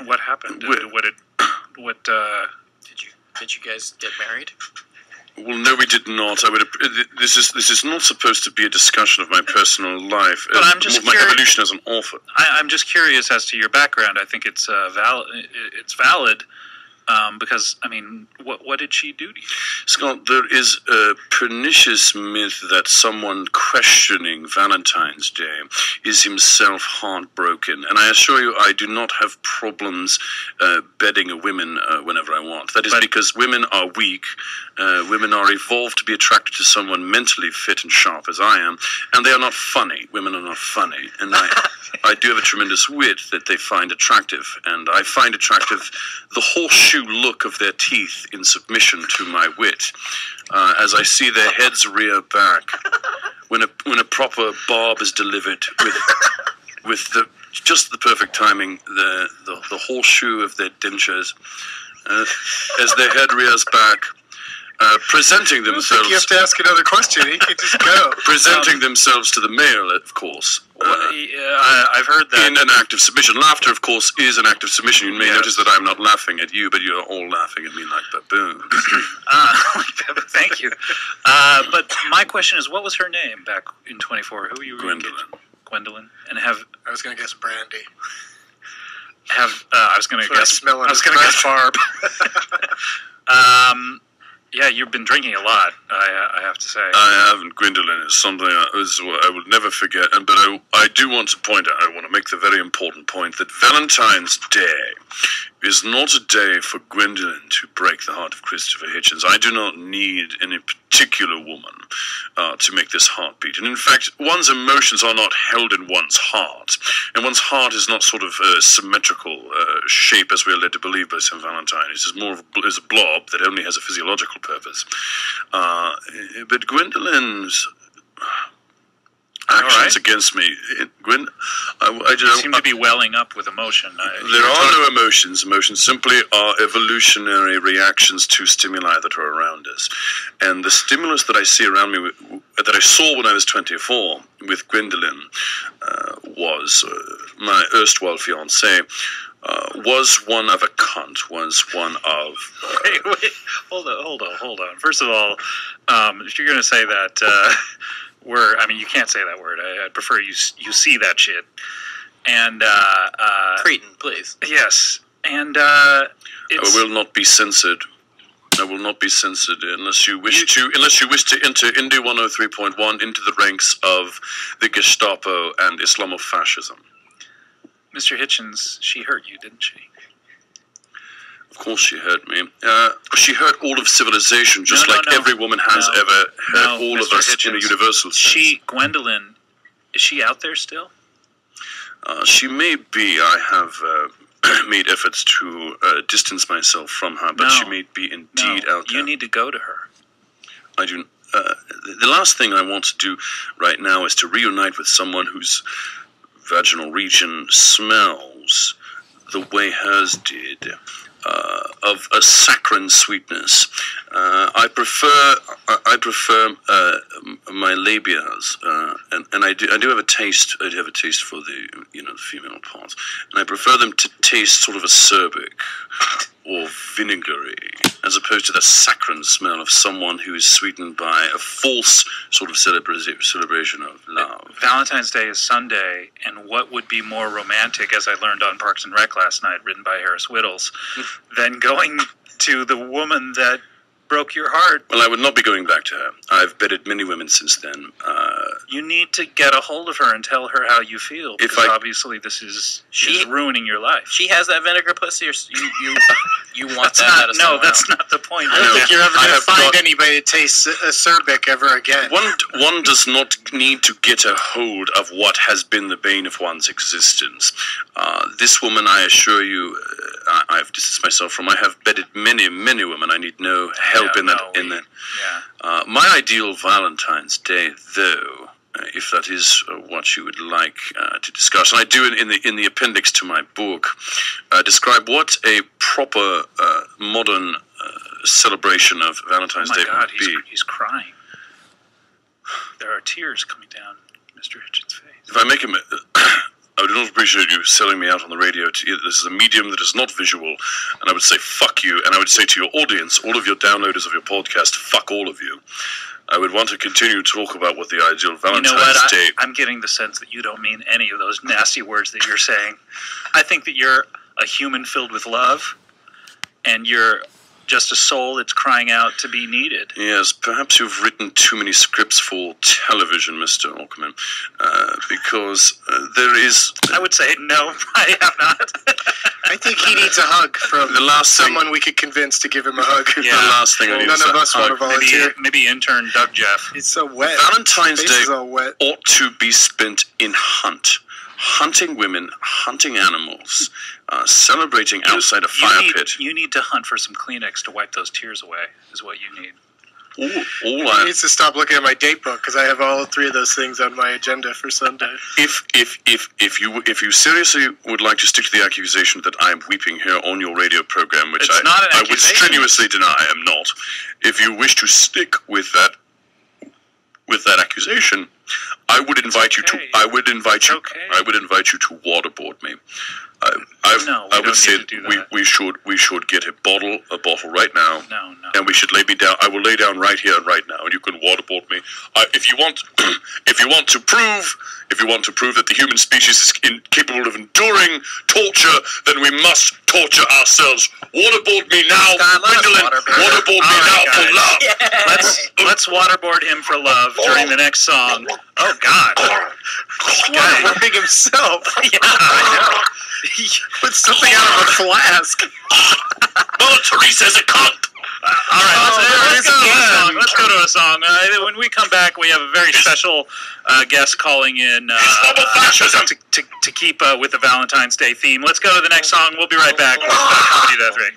What happened? Did you guys get married? Well, no, we did not. This is not supposed to be a discussion of my personal life. But I'm just my evolution as an author. I'm just curious as to your background. I think it's valid. It's valid. Because, I mean, what did she do to you? Scott, there is a pernicious myth that someone questioning Valentine's Day is himself heartbroken. And I assure you, I do not have problems bedding a woman whenever I want. That is because women are weak. Women are evolved to be attracted to someone mentally fit and sharp as I am. And they are not funny. Women are not funny. And I do have a tremendous wit that they find attractive. And I find attractive the horseshoe look of their teeth in submission to my wit, as I see their heads rear back when a proper barb is delivered with just the perfect timing, the horseshoe of their dentures, as their head rears back. Presenting themselves. You have to ask another question. He can just go. Presenting themselves to the male, of course. I've heard that. In an act of submission. Laughter, of course, is an act of submission. You may notice that I'm not laughing at you, but you're all laughing at me like baboons. Thank you. But my question is, what was her name back in 24? Who were you? Gwendolyn. And I was going to guess Brandy. I was going to guess. I was going to guess Barb. Yeah, you've been drinking a lot, I have to say. I haven't. Gwendolyn is something I will never forget. But I do want to point out, I want to make the very important point that Valentine's Day is not a day for Gwendolyn to break the heart of Christopher Hitchens. I do not need any particular woman to make this heart beat. And in fact, one's emotions are not held in one's heart. And one's heart is not sort of a symmetrical shape as we are led to believe by St. Valentine. It is more of a blob that only has a physiological purpose. But Gwendolyn's actions against me, Gwen, you seem to be welling up with emotion. There are no emotions. Emotions simply are evolutionary reactions to stimuli that are around us. And the stimulus that I see around me, that I saw when I was 24 with Gwendolyn, was my erstwhile fiancée. Was one of a cunt, was one of... Wait, hold on. First of all, if you're going to say that word, I mean, you can't say that word. I'd prefer you see that shit. And... Cretin, please. Yes, and I will not be censored. I will not be censored unless you wish to enter Indy 103.1 into the ranks of the Gestapo and Islamofascism. Mr. Hitchens, she hurt you, didn't she? Of course she hurt me. She hurt all of civilization, just like every woman has ever hurt all of us Hitchens, in a universal sense. Gwendolyn, is she out there still? She may be. I have made efforts to distance myself from her, but she may be indeed out there. You need to go to her. I do. The last thing I want to do right now is to reunite with someone whose vaginal region smells the way hers did, of a saccharine sweetness. I prefer my labias, and I do have a taste. I do have a taste for the female parts, and I prefer them to taste sort of acerbic or vinegary, as opposed to the saccharine smell of someone who is sweetened by a false sort of celebration of love. Valentine's Day is Sunday, and what would be more romantic, as I learned on Parks and Rec last night, written by Harris Whittles, than going to the woman that broke your heart? Well, I would not be going back to her. I've bedded many women since then. You need to get a hold of her and tell her how you feel, because obviously this is ruining your life. She has that vinegar pussy, or you want that? No, that's not the point. I don't think you're ever going to find anybody that tastes acerbic ever again. One does not need to get a hold of what has been the bane of one's existence. This woman, I assure you, I've distanced myself from. I have bedded many, many women. I need no help in that. Yeah. My ideal Valentine's Day, though, if that is what you would like to discuss, and I do in the appendix to my book, describe what a proper modern celebration of Valentine's Day would be. He's crying. There are tears coming down Mr. Hitchens' face. If I make him, I do not appreciate you selling me out on the radio. This is a medium that is not visual, and I would say fuck you, and I would say to your audience, all of your downloaders of your podcast, fuck all of you. I would want to continue to talk about what the ideal Valentine's Day... I'm getting the sense that you don't mean any of those nasty words that you're saying. I think that you're a human filled with love, and you're just a soul that's crying out to be needed. Yes, perhaps you've written too many scripts for television, Mr. Orkman, because there is... I would say no, I have not. I think he needs a hug from someone we could convince to give him a hug. Yeah, the last thing I need is none of us want to volunteer. Maybe intern Doug Jeff. It's so wet. Valentine's Day all wet. ought to be spent in hunting women, hunting animals, celebrating outside a fire pit. You need to hunt for some Kleenex to wipe those tears away, is what you need. He needs to stop looking at my date book, because I have all 3 of those things on my agenda for Sunday. If you seriously would like to stick to the accusation that I am weeping here on your radio program, which I would strenuously deny I am not, if you wish to stick with that accusation, I would invite you to waterboard me. I would say we should get a bottle right now. No. And we should lay me down. I will lay down right here and right now, and you can waterboard me. If you want to prove that the human species is incapable of enduring torture, then we must torture ourselves. Waterboard me now, Gwendolyn. Waterboard me now for love. Yeah. Let's waterboard him for love during the next song. Oh God. Waterboarding himself. Yeah, I know. Put something out of a flask. Mother Teresa's a cunt. All right, let's go to a song. When we come back, we have a very special guest calling in to keep with the Valentine's Day theme. Let's go to the next song. We'll be right back. Comedy Death Ray.